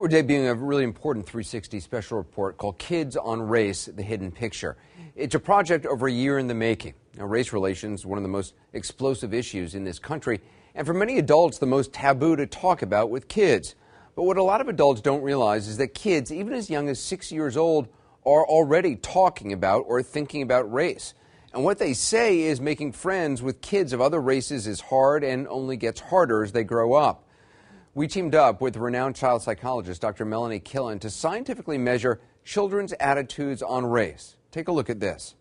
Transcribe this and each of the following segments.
We're debuting a really important 360 special report called Kids on Race, The Hidden Picture. It's a project over a year in the making. Now, race relations is one of the most explosive issues in this country, and for many adults, the most taboo to talk about with kids. But what a lot of adults don't realize is that kids, even as young as 6 years old, are already talking about or thinking about race. And what they say is making friends with kids of other races is hard and only gets harder as they grow up. We teamed up with renowned child psychologist Dr. Melanie Killen to scientifically measure children's attitudes on race. Take a look at this.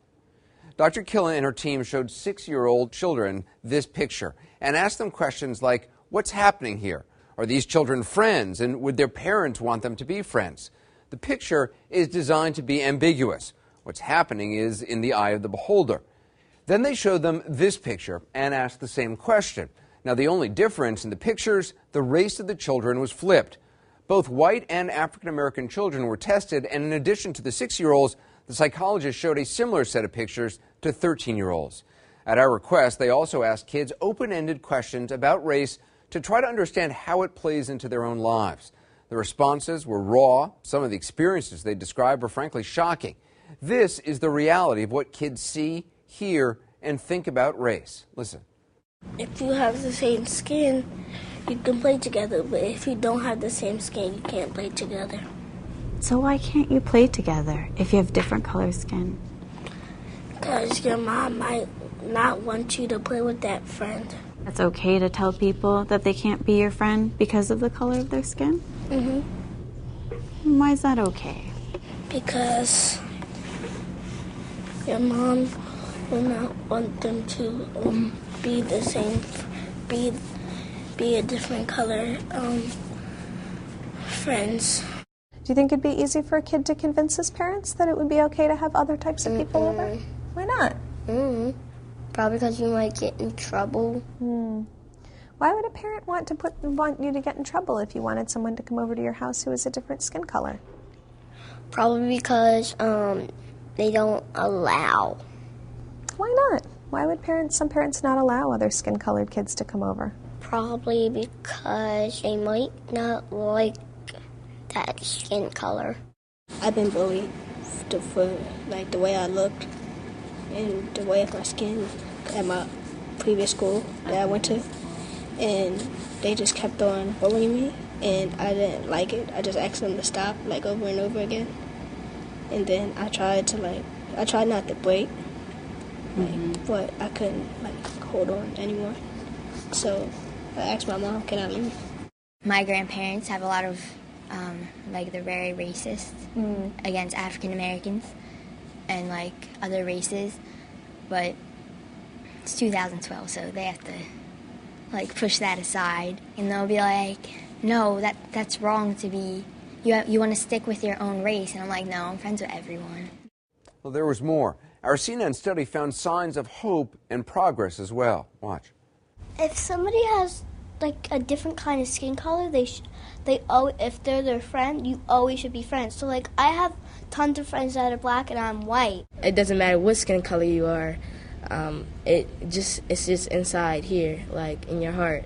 Dr. Killen and her team showed 6-year-old children this picture and asked them questions like, what's happening here? Are these children friends, and would their parents want them to be friends? The picture is designed to be ambiguous. What's happening is in the eye of the beholder. Then they showed them this picture and asked the same question. Now, the only difference in the pictures, the race of the children was flipped. Both white and African-American children were tested, and in addition to the 6-year-olds, the psychologist showed a similar set of pictures to 13-year-olds. At our request, they also asked kids open-ended questions about race to try to understand how it plays into their own lives. The responses were raw. Some of the experiences they described were frankly shocking. This is the reality of what kids see, hear, and think about race. Listen. If you have the same skin, you can play together, but if you don't have the same skin, you can't play together. So why can't you play together if you have different color skin? Because your mom might not want you to play with that friend. It's okay to tell people that they can't be your friend because of the color of their skin? Mm-hmm. Why is that okay? Because your mom will not want them to be the same, be a different color friends. Do you think it'd be easy for a kid to convince his parents that it would be okay to have other types of people over? Why not? Probably because you might get in trouble. Why would a parent want you to get in trouble if you wanted someone to come over to your house who is a different skin color? Probably because they don't allow. Why not? Why would some parents not allow other skin-colored kids to come over? Probably because they might not like that skin color. I've been bullied for like the way I looked and the way of my skin at my previous school that I went to, and they just kept on bullying me, and I didn't like it. I just asked them to stop like over and over again, and then I tried not to break. But I couldn't hold on anymore. So I asked my mom, can I leave? My grandparents have a lot of, they're very racist against African Americans and other races. But it's 2012, so they have to push that aside. And they'll be like, no, that's wrong to be, you want to stick with your own race. And I'm like, no, I'm friends with everyone. Well, there was more. Our CNN study found signs of hope and progress as well. Watch. If somebody has a different kind of skin color, if they're their friend, you always should be friends. So I have tons of friends that are black and I'm white. It doesn't matter what skin color you are. It's just inside here, in your heart.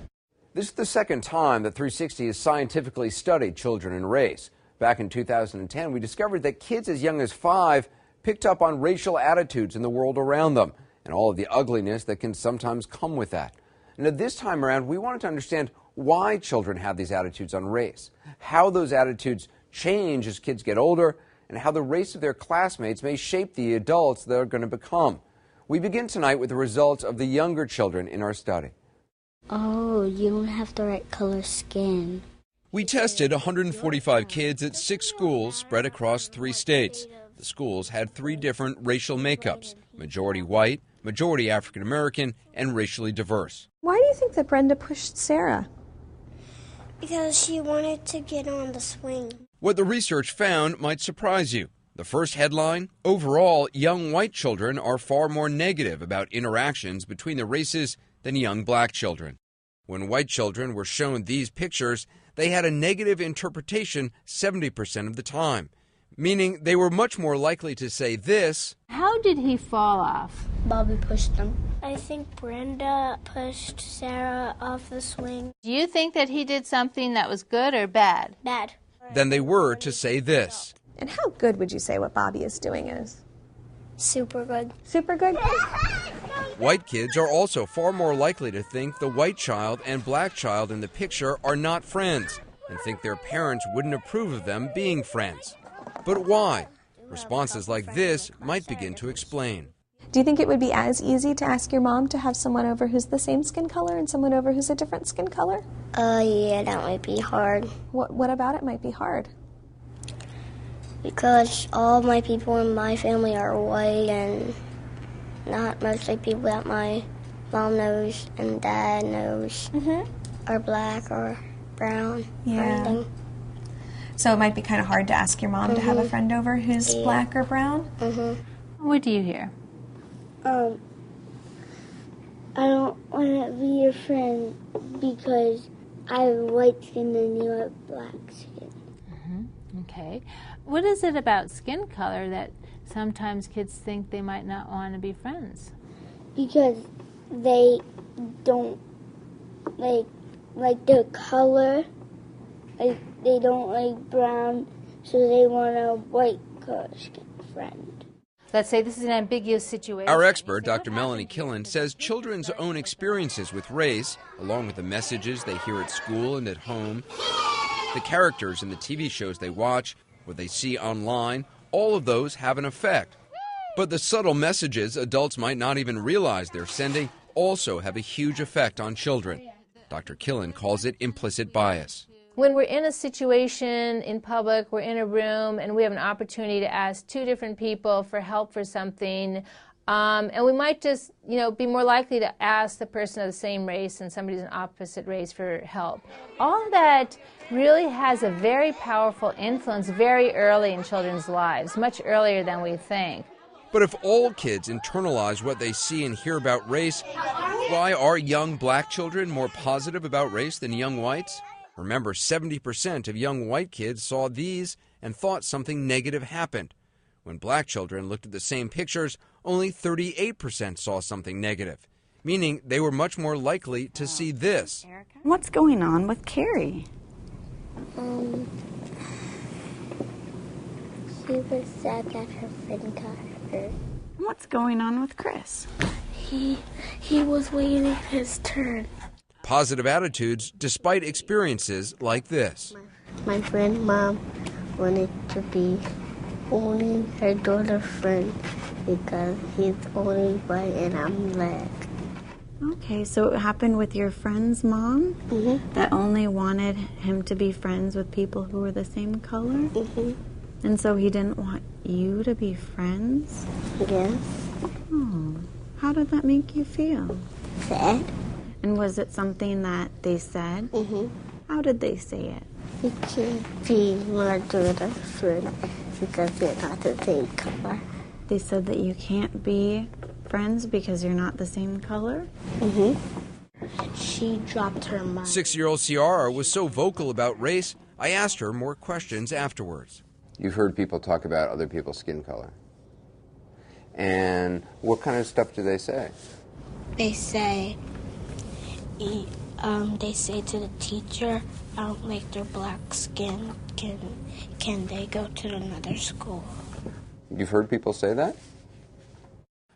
This is the second time that 360 has scientifically studied children and race. Back in 2010, we discovered that kids as young as 5 picked up on racial attitudes in the world around them and all of the ugliness that can sometimes come with that. And this time around, we wanted to understand why children have these attitudes on race, how those attitudes change as kids get older, and how the race of their classmates may shape the adults they're going to become. We begin tonight with the results of the younger children in our study. Oh, you don't have the right color skin. We tested 145 kids at 6 schools spread across 3 states. The schools had 3 different racial makeups, majority white, majority African American, and racially diverse. Why do you think that Brenda pushed Sarah? Because she wanted to get on the swing. What the research found might surprise you. The first headline, overall, young white children are far more negative about interactions between the races than young black children. When white children were shown these pictures, they had a negative interpretation 70% of the time, meaning they were much more likely to say this. How did he fall off? Bobby pushed him. I think Brenda pushed Sarah off the swing. Do you think that he did something that was good or bad? Bad. than they were to say this. And how good would you say what Bobby is doing is? Super good. Super good? White kids are also far more likely to think the white child and black child in the picture are not friends and think their parents wouldn't approve of them being friends. But why? Responses like this might begin to explain. Do you think it would be as easy to ask your mom to have someone over who's the same skin color and someone over who's a different skin color? Yeah, that might be hard. What about it might be hard? Because all of my people in my family are white and not mostly people that my mom knows and dad knows are black or brown or anything. So it might be kind of hard to ask your mom to have a friend over who's black or brown? What do you hear? I don't want to be your friend because I have white skin and you have black skin. Okay. What is it about skin color that sometimes kids think they might not want to be friends? Because they don't like the color, like they don't like brown, so they want a white color skin friend. Let's say this is an ambiguous situation. Our expert, Dr. Melanie Killen, says children's own experiences with race, along with the messages they hear at school and at home, the characters in the TV shows they watch, what they see online, all of those have an effect. But the subtle messages adults might not even realize they're sending also have a huge effect on children. Dr. Killen calls it implicit bias. When we're in a situation in public, we're in a room, and we have an opportunity to ask two different people for help for something, and we might just, be more likely to ask the person of the same race and somebody who's an opposite race for help. All that really has a very powerful influence very early in children's lives, much earlier than we think. But if all kids internalize what they see and hear about race, why are young black children more positive about race than young whites? Remember, 70% of young white kids saw these and thought something negative happened. When black children looked at the same pictures, only 38% saw something negative, meaning they were much more likely to see this. What's going on with Carrie? She was sad that her friend got hurt. What's going on with Chris? He was waiting his turn. Positive attitudes despite experiences like this. My friend mom wanted to be only her daughter's friend because he's only white and I'm black. Okay, so it happened with your friend's mom that only wanted him to be friends with people who were the same color? And so he didn't want you to be friends? Yes. Oh, how did that make you feel? Sad. And was it something that they said? How did they say it? You can't be my daughter's friend because they're not the same color. They said that you can't be friends because you're not the same color? She dropped her mind. 6-year-old Ciara was so vocal about race, I asked her more questions afterwards. You've heard people talk about other people's skin color. And what kind of stuff do they say? They say to the teacher, I don't like their black skin. Can they go to another school? You've heard people say that?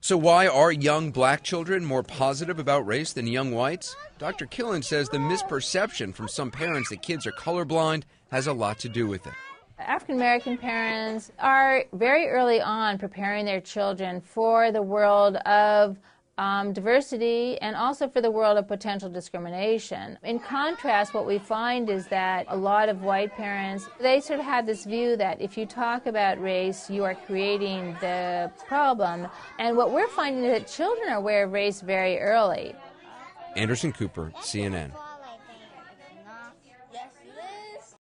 So why are young black children more positive about race than young whites? Dr. Killen says the misperception from some parents that kids are colorblind has a lot to do with it. African American parents are very early on preparing their children for the world of diversity and also for the world of potential discrimination. In contrast, what we find is that a lot of white parents, they sort of have this view that if you talk about race, you are creating the problem. And what we're finding is that children are aware of race very early. Anderson Cooper, CNN.